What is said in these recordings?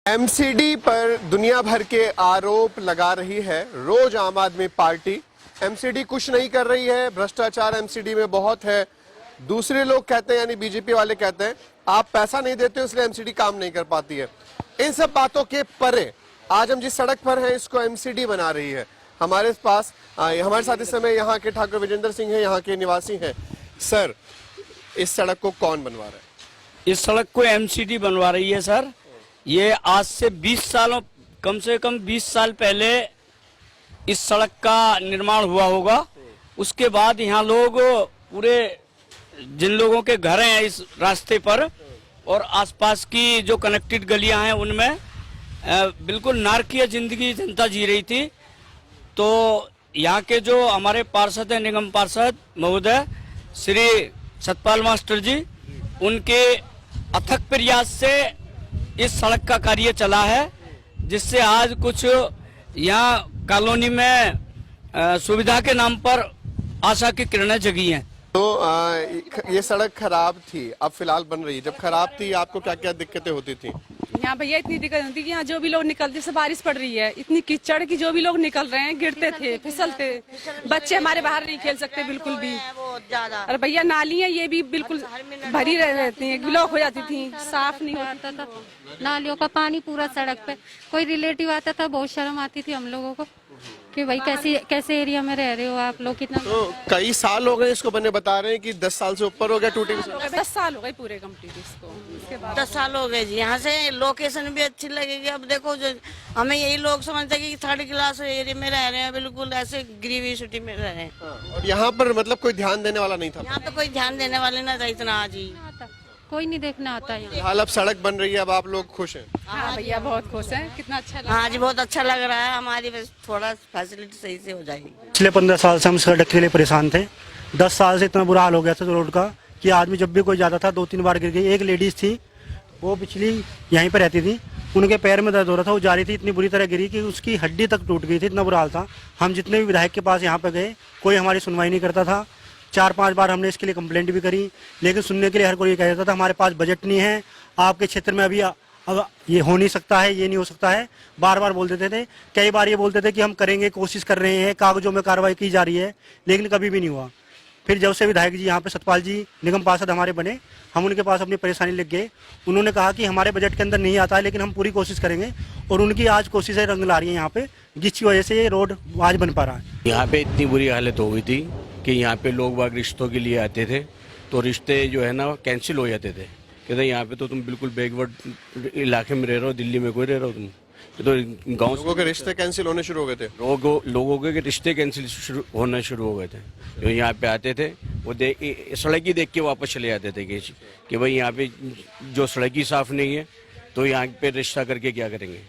MCD पर दुनिया भर के आरोप लगा रही है रोज आम आदमी पार्टी। एमसीडी कुछ नहीं कर रही है, भ्रष्टाचार एमसीडी में बहुत है। दूसरे लोग कहते हैं, यानी बीजेपी वाले कहते हैं आप पैसा नहीं देते इसलिए एमसीडी काम नहीं कर पाती है। इन सब बातों के परे आज हम जिस सड़क पर हैं इसको एमसीडी बना रही है। हमारे पास हमारे साथ इस समय यहाँ के ठाकुर विजेंद्र सिंह हैं, यहाँ के निवासी हैं। सर, इस सड़क को कौन बनवा रहा है? इस सड़क को एमसीडी बनवा रही है सर। ये आज से 20 सालों, कम से कम 20 साल पहले इस सड़क का निर्माण हुआ होगा। उसके बाद यहाँ लोग पूरे जिन लोगों के घर हैं इस रास्ते पर और आसपास की जो कनेक्टेड गलियां हैं उनमें बिल्कुल नारकीय जिंदगी जनता जी रही थी। तो यहाँ के जो हमारे पार्षद हैं, निगम पार्षद महोदय श्री सतपाल मास्टर जी, उनके अथक प्रयास से इस सड़क का कार्य चला है, जिससे आज कुछ यहाँ कॉलोनी में सुविधा के नाम पर आशा की किरणें जगी हैं। तो ये सड़क खराब थी, अब फिलहाल बन रही है। जब खराब थी आपको क्या क्या दिक्कतें होती थी? यहाँ भैया इतनी दिक्कत होती कि यहाँ जो भी लोग निकलते, जैसे बारिश पड़ रही है, इतनी कीचड़ की जो भी लोग निकल रहे हैं गिरते थे, फिसलते। बच्चे हमारे बाहर नहीं खेल सकते बिल्कुल भी। और भैया नाली है, ये भी बिल्कुल भरी रहती है, ब्लॉक हो जाती थी, साफ नहीं होता था। नालियों का पानी पूरा सड़क पे। कोई रिलेटिव आता था, बहुत शर्म आती थी हम लोगों को कि भाई कैसे एरिया में रह रहे हो आप लोग, कितना। तो कई साल हो गए इसको बने, बता रहे हैं कि 10 साल से ऊपर हो गया टूटे। 10 साल हो गए पूरे कंप्लीट इसको। उसके बाद 10 साल हो गए जी। यहाँ से लोकेशन भी अच्छी लगेगी। अब देखो जो हमें यही लोग समझते हैं कि थर्ड क्लास एरिया में रह रहे हैं, बिल्कुल ऐसे गरीबी सिटी में रह रहे हैं। और यहाँ पर मतलब कोई ध्यान देने वाला नहीं था? यहाँ तो कोई ध्यान देने वाले ना था इतना जी। कोई नहीं देखना आता है। हाल अब सड़क बन रही है, अब आप लोग खुश हैं? हाँ भैया बहुत खुश हैं, कितना अच्छा लगा। हाँ जी, बहुत अच्छा लग रहा है। हमारी बस थोड़ा फैसिलिटी सही से हो जाएगी। पिछले 15 साल से हम सड़क के लिए परेशान थे। 10 साल से इतना बुरा हाल हो गया था रोड का कि आदमी जब भी कोई जाता था 2-3 बार गिर गई। एक लेडीज थी, वो पिछली यहीं पर रहती थी, उनके पैर में दर्द हो रहा था, वो जा रही थी, इतनी बुरी तरह गिरी कि उसकी हड्डी तक टूट गई थी। इतना बुरा हाल था। हम जितने भी विधायक के पास यहाँ पे गए, कोई हमारी सुनवाई नहीं करता था। 4-5 बार हमने इसके लिए कंप्लेंट भी करी, लेकिन सुनने के लिए हर कोई कह देता था हमारे पास बजट नहीं है, आपके क्षेत्र में अभी अब ये हो नहीं सकता है, ये नहीं हो सकता है। बार बार बोल देते थे। कई बार ये बोलते थे कि हम करेंगे, कोशिश कर रहे हैं, कागजों में कार्रवाई की जा रही है, लेकिन कभी भी नहीं हुआ। फिर जब से विधायक जी यहाँ पे सतपाल जी निगम पार्षद हमारे बने, हम उनके पास अपनी परेशानी लिख गए। उन्होंने कहा कि हमारे बजट के अंदर नहीं आता है, लेकिन हम पूरी कोशिश करेंगे। और उनकी आज कोशिशें रंग ला रही है यहाँ पे, जिसकी वजह से ये रोड आज बन पा रहा है। यहाँ पे इतनी बुरी हालत हो गई थी कि यहाँ पे लोग बाग रिश्तों के लिए आते थे, तो रिश्ते जो है ना कैंसिल हो जाते थे। कहते यहाँ पे तो तुम बिल्कुल बैकवर्ड इलाके में रह रहे हो, दिल्ली में कोई रह रहे हो तुम, तो गाँव लोगों के रिश्ते कैंसिल होने शुरू हो गए थे। लोगों के रिश्ते कैंसिल होना शुरू हो गए थे। जो यहाँ पे आते थे वो सड़क ही देख के वापस चले जाते थे कि भाई यहाँ पे जो सड़क ही साफ नहीं है तो यहाँ पे रिश्ता करके क्या करेंगे,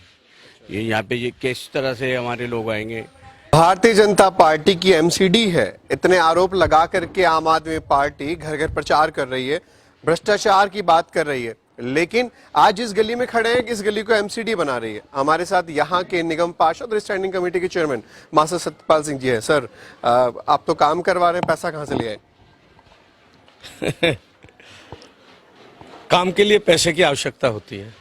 ये यहाँ पे ये किस तरह से हमारे लोग आएंगे। भारतीय जनता पार्टी की एमसीडी है, इतने आरोप लगा करके आम आदमी पार्टी घर घर प्रचार कर रही है, भ्रष्टाचार की बात कर रही है, लेकिन आज जिस गली में खड़े हैं इस गली को एमसीडी बना रही है। हमारे साथ यहाँ के निगम पार्षद और स्टैंडिंग कमेटी के चेयरमैन मास्टर सतपाल सिंह जी है। सर, आप तो काम करवा रहे हैं, पैसा कहाँ से ले आए? काम के लिए पैसे की आवश्यकता होती है,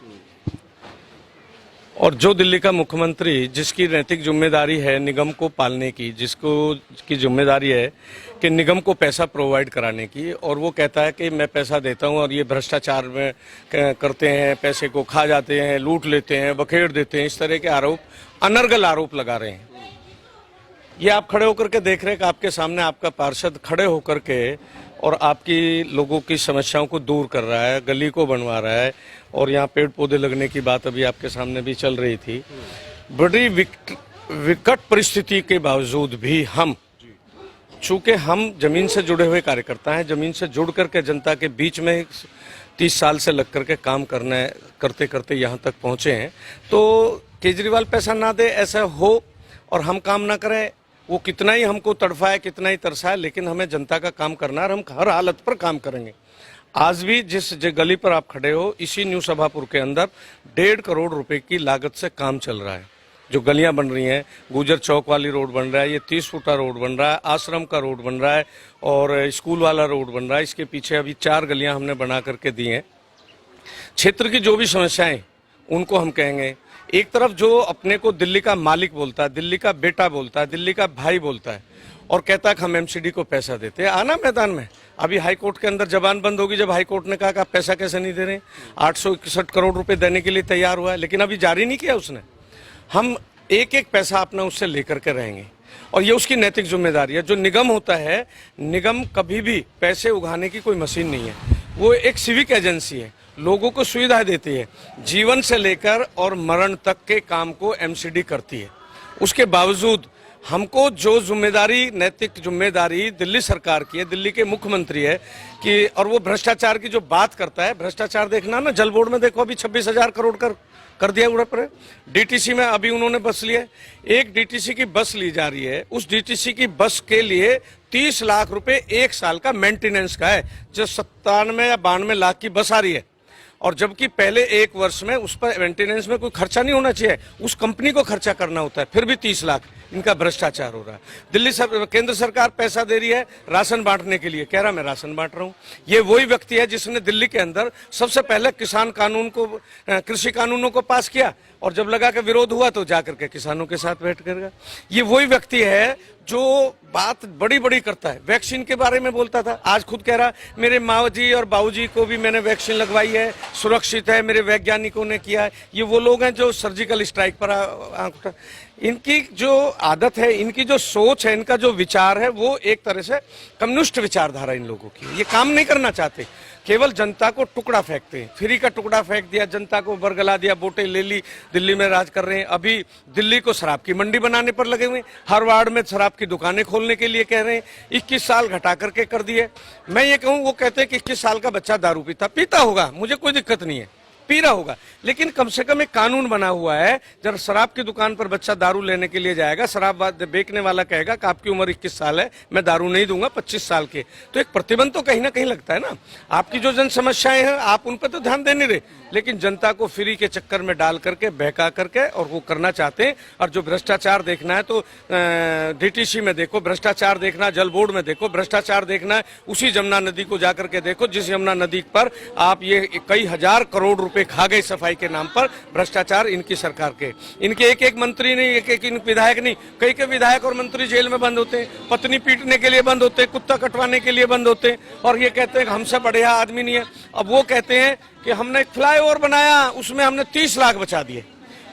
और जो दिल्ली का मुख्यमंत्री, जिसकी नैतिक जिम्मेदारी है निगम को पालने की, जिसको की जिम्मेदारी है कि निगम को पैसा प्रोवाइड कराने की, और वो कहता है कि मैं पैसा देता हूं और ये भ्रष्टाचार में करते हैं, पैसे को खा जाते हैं, लूट लेते हैं, बखेड़ देते हैं, इस तरह के आरोप, अनर्गल आरोप लगा रहे हैं। ये आप खड़े होकर के देख रहे हैं कि आपके सामने आपका पार्षद खड़े होकर के और आपकी लोगों की समस्याओं को दूर कर रहा है, गली को बनवा रहा है, और यहाँ पेड़ पौधे लगने की बात अभी आपके सामने भी चल रही थी। बड़ी विकट परिस्थिति के बावजूद भी हम, चूंकि हम जमीन से जुड़े हुए कार्यकर्ता हैं, जमीन से जुड़ करके जनता के बीच में 30 साल से लग करके काम करते करते यहाँ तक पहुंचे हैं, तो केजरीवाल पैसा ना दे ऐसा हो और हम काम ना करें, वो कितना ही हमको तड़फाए, कितना ही तरसाए, लेकिन हमें जनता का काम करना है और हम हर हालत पर काम करेंगे। आज भी जिस गली पर आप खड़े हो, इसी न्यू सभापुर के अंदर 1.5 करोड़ रुपए की लागत से काम चल रहा है। जो गलियां बन रही हैं, गुजर चौक वाली रोड बन रहा है, ये 30 फुटा रोड बन रहा है, आश्रम का रोड बन रहा है और स्कूल वाला रोड बन रहा है। इसके पीछे अभी 4 गलियां हमने बना करके दी हैं। क्षेत्र की जो भी समस्याएं उनको हम कहेंगे। एक तरफ जो अपने को दिल्ली का मालिक बोलता है, दिल्ली का बेटा बोलता है, दिल्ली का भाई बोलता है और कहता है कि हम एमसीडी को पैसा देते हैं, आना मैदान में। अभी हाई कोर्ट के अंदर जबान बंद होगी जब हाई कोर्ट ने कहा कि आप पैसा कैसे नहीं दे रहे। 861 करोड़ रुपए देने के लिए तैयार हुआ है, लेकिन अभी जारी नहीं किया उसने। हम एक एक पैसा अपना उससे लेकर के रहेंगे और ये उसकी नैतिक जिम्मेदारी है। जो निगम होता है, निगम कभी भी पैसे उगाने की कोई मशीन नहीं है, वो एक सिविक एजेंसी है, लोगों को सुविधा देती है। जीवन से लेकर और मरण तक के काम को एमसीडी करती है। उसके बावजूद हमको जो जिम्मेदारी, नैतिक जिम्मेदारी दिल्ली सरकार की है, दिल्ली के मुख्यमंत्री है कि, और वो भ्रष्टाचार की जो बात करता है, भ्रष्टाचार देखना ना, जल बोर्ड में देखो अभी 26,000 करोड़ कर दिया उड़ा पर। डीटीसी में अभी उन्होंने बस लिया, एक डीटीसी की बस ली जा रही है, उस डीटीसी की बस के लिए 30 लाख रुपए 1 साल का मेंटेनेंस का है, जो 97 या 92 लाख की बस आ रही है। और जबकि पहले 1 वर्ष में उस पर मेंटेनेंस में कोई खर्चा नहीं होना चाहिए, उस कंपनी को खर्चा करना होता है, फिर भी 30 लाख। इनका भ्रष्टाचार हो रहा है। दिल्ली केंद्र सरकार पैसा दे रही है राशन बांटने के लिए, कह रहा मैं राशन बांट रहा हूं। ये वही व्यक्ति है जिसने दिल्ली के अंदर सबसे पहले किसान कानून को, कृषि कानूनों को पास किया और जब लगा कि विरोध हुआ तो जाकर के किसानों के साथ बैठ कर। ये वही व्यक्ति है जो बात बड़ी बड़ी करता है। वैक्सीन के बारे में बोलता था, आज खुद कह रहा मेरे माँ जी और बाबूजी को भी मैंने वैक्सीन लगवाई है, सुरक्षित है, मेरे वैज्ञानिकों ने किया है। ये वो लोग हैं जो सर्जिकल स्ट्राइक पर इनकी जो आदत है, इनकी जो सोच है, इनका जो विचार है, वो एक तरह से कम्युनिस्ट विचारधारा इन लोगों की। ये काम नहीं करना चाहते, केवल जनता को टुकड़ा फेंकते हैं। फ्री का टुकड़ा फेंक दिया, जनता को बरगला दिया, वोटें ले ली, दिल्ली में राज कर रहे हैं। अभी दिल्ली को शराब की मंडी बनाने पर लगे हुए, हर वार्ड में शराब की दुकानें खोलने के लिए कह रहे हैं। 21 साल घटा करके कर दिए। मैं ये कहूँ, वो कहते हैं कि 21 साल का बच्चा दारू पीता होगा, मुझे कोई दिक्कत नहीं है, पी रहा होगा, लेकिन कम से कम एक कानून बना हुआ है। जब शराब की दुकान पर बच्चा दारू लेने के लिए जाएगा, शराब बेचने वाला कहेगा कि आपकी उम्र 21 साल है, मैं दारू नहीं दूंगा 25 साल के, तो एक प्रतिबंध तो कहीं ना कहीं लगता है ना। आपकी जो जन समस्याएं हैं आप उन पर तो ध्यान दे नहीं रहे, लेकिन जनता को फ्री के चक्कर में डाल करके, बहका करके, और वो करना चाहते हैं। और जो भ्रष्टाचार देखना है तो डीटीसी में देखो भ्रष्टाचार देखना, जल बोर्ड में देखो भ्रष्टाचार देखना है, उसी यमुना नदी को जाकर के देखो जिस यमुना नदी पर आप ये कई हजार करोड़ रुपए खा गए सफाई के नाम पर। भ्रष्टाचार इनकी सरकार के, इनके एक एक मंत्री नहीं, एक एक विधायक नहीं, कई के विधायक और मंत्री जेल में बंद होते हैं, पत्नी पीटने के लिए बंद होते हैं, कुत्ता कटवाने के लिए बंद होते हैं, और ये कहते हैं हमसे बढ़िया आदमी नहीं है। अब वो कहते हैं कि हमने एक फ्लाईओवर बनाया, उसमें हमने 30 लाख बचा दिए।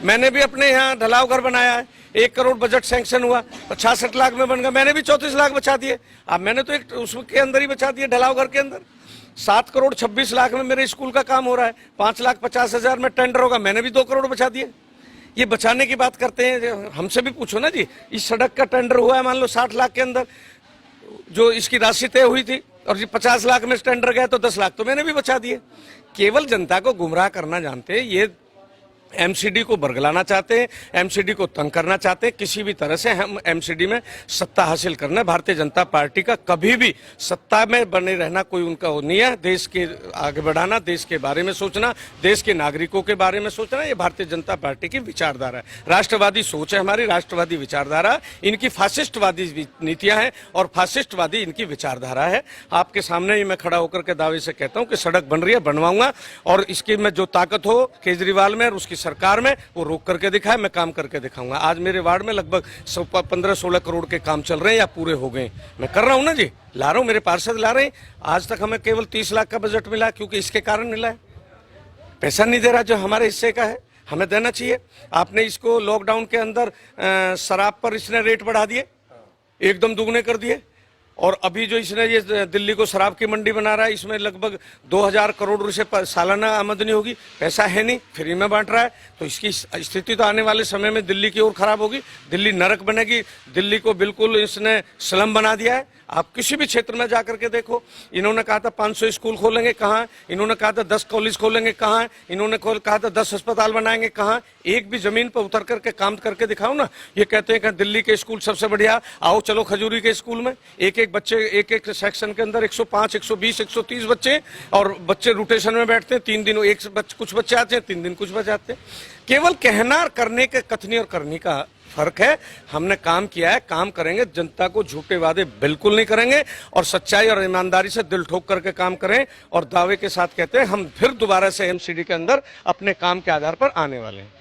मैंने भी अपने यहाँ ढलाव घर बनाया है, 1 करोड़ बजट सैंक्शन हुआ, 66 लाख में बन गया, मैंने भी 34 लाख बचा दिए। अब मैंने तो एक उसके अंदर ही बचा दिए, ढलाव घर के अंदर। 7 करोड़ 26 लाख में मेरे स्कूल का काम हो रहा है, 5,50,000 में टेंडर होगा, मैंने भी 2 करोड़ बचा दिए। ये बचाने की बात करते हैं, हमसे भी पूछो ना जी। इस सड़क का टेंडर हुआ है मान लो 60 लाख के अंदर, जो इसकी राशि तय हुई थी, और जी 50 लाख में टेंडर गया तो 10 लाख तो मैंने भी बचा दिए। केवल जनता को गुमराह करना जानते हैं, ये एमसीडी को बरगलाना चाहते हैं, एमसीडी को तंग करना चाहते हैं। किसी भी तरह से हम एमसीडी में सत्ता हासिल करना है। भारतीय जनता पार्टी का कभी भी सत्ता में बने रहना कोई उनका नहीं है। देश के आगे बढ़ाना, देश के बारे में सोचना, देश के नागरिकों के बारे में सोचना, ये भारतीय जनता पार्टी की विचारधारा है। राष्ट्रवादी सोच है हमारी, राष्ट्रवादी विचारधारा। इनकी फासिस्टवादी नीतियां हैं और फासिस्टवादी इनकी विचारधारा है। आपके सामने ही मैं खड़ा होकर के दावे से कहता हूं कि सड़क बन रही है, बनवाऊंगा, और इसकी में जो ताकत हो केजरीवाल में और उसकी सरकार में, वो रोक करके दिखाए, मैं काम करके दिखाऊंगा। आज मेरे वार्ड में लगभग 15-16 करोड़ के काम चल रहे हैं या पूरे हो गए। मैं कर रहा हूं ना जी, ला रहा हूं, मेरे पार्षद ला रहे हैं। आज तक हमें केवल 30 लाख का बजट मिला, क्योंकि इसके कारण मिला है। पैसा नहीं दे रहा जो हमारे हिस्से का है, हमें देना चाहिए। आपने इसको लॉकडाउन के अंदर शराब पर इसने रेट बढ़ा दिए, एकदम दुगने कर दिए। और अभी जो इसने ये दिल्ली को शराब की मंडी बना रहा है, इसमें लगभग 2000 करोड़ रुपए सालाना आमदनी होगी। पैसा है नहीं, फ्री में बांट रहा है, तो इसकी स्थिति तो आने वाले समय में दिल्ली की ओर खराब होगी। दिल्ली नरक बनेगी। दिल्ली को बिल्कुल इसने स्लम बना दिया है। आप किसी भी क्षेत्र में जाकर के देखो, इन्होंने कहा था 500 स्कूल खोलेंगे, कहाँ? इन्होंने कहा था 10 कॉलेज खोलेंगे, कहाँ? इन्होंने कहा था 10 अस्पताल बनाएंगे, कहाँ? एक भी जमीन पर उतर करके काम करके दिखाओ ना। ये कहते हैं कि दिल्ली के स्कूल सबसे बढ़िया, आओ चलो खजूरी के स्कूल में। एक बच्चे, एक सेक्शन के अंदर 105, 120, 130 बच्चे, और बच्चे रोटेशन में बैठते हैं। 3 दिन कुछ बच्चे आते हैं, 3 दिन कुछ बच्चे आते हैं। केवल कहना, करने के, कथनी और करनी का फर्क है। हमने काम किया है, काम करेंगे, जनता को झूठे वादे बिल्कुल नहीं करेंगे और सच्चाई और ईमानदारी से दिल ठोक करके काम करें और दावे के साथ कहते हैं हम फिर दोबारा से एमसीडी के अंदर अपने काम के आधार पर आने वाले हैं।